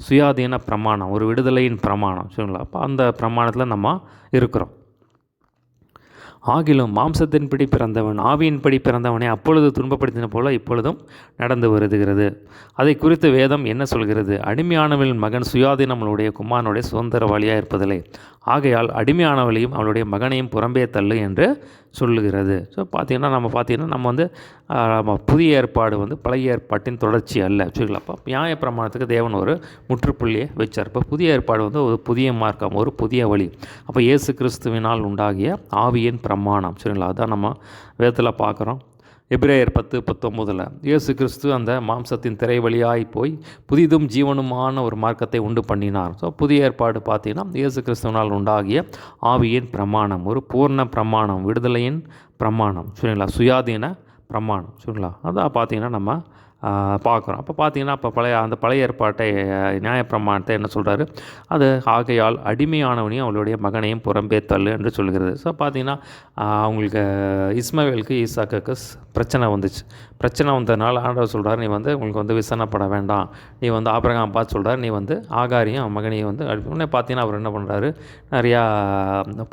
A: சுயாதீன பிரமாணம், ஒரு விடுதலையின் பிரமாணம். சரிங்களா. அப்போ அந்த பிரமாணத்தில் நம்ம இருக்கிறோம். ஆகிலும் மாம்சத்தின்படி பிறந்தவன் ஆவியின்படி பிறந்தவனை அப்பொழுது துன்பப்படுத்தின போல இப்பொழுதும் நடந்து வருகிறது. அதை குறித்து வேதம் என்ன சொல்கிறது? அடிமையானவளின் மகன் சுயாதீனமளுடைய குமாரனுடைய சுதந்திரவாளியாக இருப்பதில்லை. ஆகையால் அடிமையானவளையும் அவளுடைய மகனையும் புறம்பே தள்ளு என்று சொல்லுகிறது. ஸோ பார்த்திங்கன்னா நம்ம வந்து புதிய ஏற்பாடு வந்து பழைய ஏற்பாட்டின் தொடர்ச்சி அல்ல. சரிங்களா. அப்போ நியாயப்பிரமாணத்துக்கு தேவன் ஒரு முற்றுப்புள்ளியை வச்சார். இப்போ புதிய ஏற்பாடு வந்து ஒரு புதிய மார்க்கம், ஒரு புதிய வழி. அப்போ இயேசு கிறிஸ்துவினால் உண்டாகிய ஆவியின் பிரமாணம். சரிங்களா. அதான் நம்ம வேதத்தில் பார்க்குறோம். எபிரேயர் 10:19 இயேசு கிறிஸ்து அந்த மாம்சத்தின் திரை வழியாய் போய் புதிதும் ஜீவனுமான ஒரு மார்க்கத்தை உண்டு பண்ணினார். ஸோ புதிய ஏற்பாடு பார்த்தீங்கன்னா இயேசு கிறிஸ்துவினால் உண்டாகிய ஆவியின் பிரமாணம், ஒரு பூர்ண பிரமாணம், விடுதலையின் பிரமாணம். சரிங்களா. சுயாதீன பிரமாணம். சரிங்களா. அதான் பார்த்தீங்கன்னா நம்ம பார்க்குறோம். அப்போ பார்த்தீங்கன்னா இப்போ பழைய ஏற்பாட்டை நியாயப்பிரமாணத்தை என்ன சொல்கிறாரு? அது ஆகையால் அடிமையானவனையும் அவளுடைய மகனையும் புறம்பே தள்ளு என்று சொல்கிறது. ஸோ பார்த்தீங்கன்னா அவங்களுக்கு இஸ்மாவேலுக்கு ஈசாக்குக்கு பிரச்சனை வந்துச்சு. பிரச்சனை வந்ததுனால ஆண்டவர் சொல்கிறார், நீ வந்து உங்களுக்கு வந்து விசனப்பட வேண்டாம், நீ வந்து ஆபிரகாம் பார்த்து சொல்கிறார், நீ வந்து ஆகாரையும் மகனையும் வந்து உடனே பார்த்தீங்கன்னா அவர் என்ன பண்ணுறாரு? நிறையா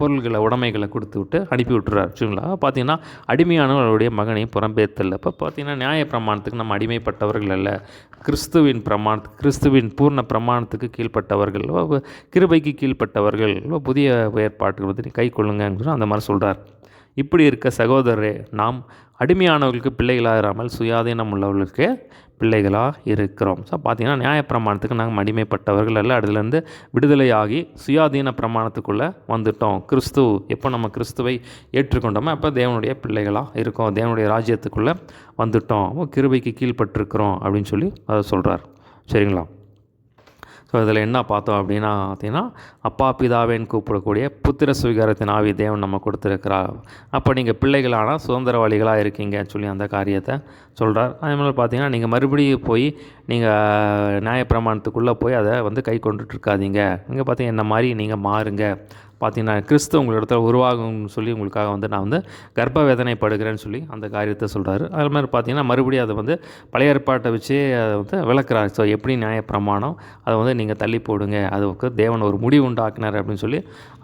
A: பொருள்களை உடைமைகளை கொடுத்து விட்டு அனுப்பி விட்டுறாரு. சரிங்களா. பார்த்தீங்கன்னா அடிமையானவர்களுடைய மகனையும் புறம்பே தள்ளு. இப்போ பார்த்தீங்கன்னா நியாயப்பிரமாணத்துக்கு நம்ம அடிமைப்பட்டவர்கள் அல்ல, கிறிஸ்துவின் பூர்ண பிரமாணத்துக்கு கீழ்ப்பட்டவர்கள், கிருபைக்கு கீழ்ப்பட்டவர்கள், புதிய ஏற்பாட்டுக்கு வந்து நீ கை கொள்ளுங்கன்னு அந்த மாதிரி சொல்கிறார். இப்படி இருக்க சகோதரரே, நாம் அடிமையானவர்களுக்கு பிள்ளைகளாக இராமல் சுயாதீனம் உள்ளவர்களுக்கு பிள்ளைகளாக இருக்கிறோம். ஸோ பார்த்திங்கன்னா நியாயப்பிரமாணத்துக்கு நாங்கள் அடிமைப்பட்டவர்கள் அல்ல, அதுலேருந்து விடுதலையாகி சுயாதீன பிரமாணத்துக்குள்ளே வந்துட்டோம். எப்போ நம்ம கிறிஸ்துவை ஏற்றுக்கொண்டோமோ அப்போ தேவனுடைய பிள்ளைகளாக இருக்கோம், தேவனுடைய ராஜ்யத்துக்குள்ளே வந்துட்டோம், கிருபைக்கு கீழ்ப்பட்டிருக்கிறோம் அப்படின்னு சொல்லி அதை சொல்கிறார். சரிங்களா. ஸோ இதில் என்ன பார்த்தோம் அப்படின்னா பார்த்தீங்கன்னா அப்பா பிதாவேன்னு கூப்பிடக்கூடிய புத்திர சுவீகாரத்தின் ஆவி தேவன் நம்ம கொடுத்துருக்கிறார். அப்போ நீங்கள் பிள்ளைகளான சுதந்திரவாளிகளாக இருக்கீங்கன்னு சொல்லி அந்த காரியத்தை சொல்கிறார். அதே மாதிரி பார்த்தீங்கன்னா நீங்கள் மறுபடியும் போய் நீங்கள் நியாயப்பிரமாணத்துக்குள்ளே போய் அதை வந்து கை கொண்டுட்ருக்காதீங்க. நீங்கள் பார்த்தீங்கன்னா என்ன மாதிரி நீங்கள் மாறுங்க. பார்த்தீங்கன்னா கிறிஸ்து உங்களிடத்தில் உருவாகும்னு சொல்லி உங்களுக்காக வந்து நான் வந்து கர்ப்ப வேதனைப்படுகிறேன்னு சொல்லி அந்த காரியத்தை சொல்கிறாரு. அது மாதிரி பார்த்தீங்கன்னா மறுபடியும் அதை வந்து பழைய ஏற்பாட்டை வச்சு அதை வந்து விளக்குறாரு. ஸோ எப்படி நியாயப்பிரமாணம் அதை வந்து நீங்கள் தள்ளி போடுங்க, அதுக்கு தேவன் ஒரு முடிவு உண்டாக்குனார் அப்படின்னு சொல்லி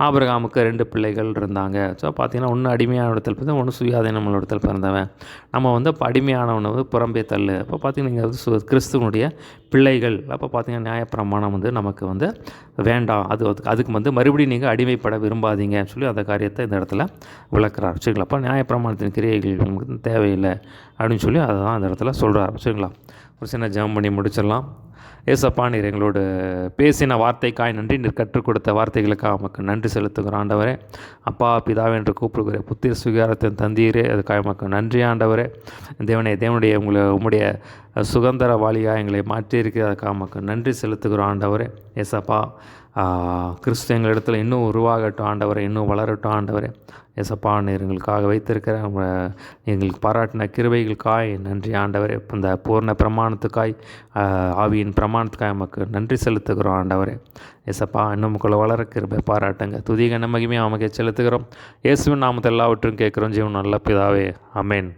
A: ஆபிரகாமுக்கு 2 பிள்ளைகள் இருந்தாங்க. ஸோ பார்த்தீங்கன்னா ஒன்று அடிமையான இடத்தில் பிறந்த, ஒன்று சுயாதீனமான இடத்தில் பிறந்தவன். நம்ம வந்து இப்போ அடிமையானவனை வந்து புறம்பே தள்ளு. அப்போ பார்த்தீங்கன்னா நீங்கள் வந்து கிறிஸ்துவனுடைய பிள்ளைகள். அப்போ பார்த்தீங்கன்னா நியாயப்பிரமாணம் வந்து நமக்கு வந்து வேண்டாம், அதுக்கு வந்து மறுபடியும் நீங்கள் அடிமைப்பட விரும்பாதீங்கன்னு சொல்லி அந்த காரியத்தை இந்த இடத்துல விளக்குறார். சரிங்களா. அப்போ நியாயப்பிரமாணத்தின் கிரியைகள் நமக்கு தேவையில்லை அப்படின்னு சொல்லி அதை தான் அந்த இடத்துல சொல்கிறார். சரிங்களா. ஒரு சின்ன ஜெபம் பண்ணி முடிச்சிடலாம். ஏசப்பா, நீர் எங்களோடு பேசின வார்த்தைக்காய் நன்றி. நீர் கற்றுக் கொடுத்த வார்த்தைகளுக்காக நமக்கு நன்றி செலுத்துகிறோம் ஆண்டவரே. அப்பா பிதாவே என்று கூப்பிடுகிற புத்திர சுகாரத்தின் தந்தீரே, அதுக்காக நமக்கு நன்றி ஆண்டவரே. தேவனுடைய உம்முடைய சுதந்திரவாளியாக எங்களை மாற்றியிருக்கிறதுக்காக நமக்கு நன்றி செலுத்துகிறோம் ஆண்டவரே. ஏசப்பா, கிறிஸ்து எங்கள் இடத்துல இன்னும் உருவாகட்டும் ஆண்டவரை, இன்னும் வளரட்டும் ஆண்டவரே. ஏசப்பா, நீர் எங்களுக்காக வைத்திருக்கிற எங்களுக்கு பாராட்டின கிருபைகளுக்காய் நன்றி ஆண்டவரே. இந்த பூர்ண பிரமாணத்துக்காய், ஆவியின் பிரமாணத்துக்காய் நமக்கு நன்றி செலுத்துகிறோம் ஆண்டவரே. ஏசப்பா, இன்னும் உங்களை வளர கிருபை பாராட்டுங்க. துதிகன மகிமையை நமக்கு செலுத்துகிறோம். இயேசுவின் நாமத்தில் எல்லாவற்றையும் கேட்குறோம் ஜீவன் நல்ல பிதாவே. ஆமென்.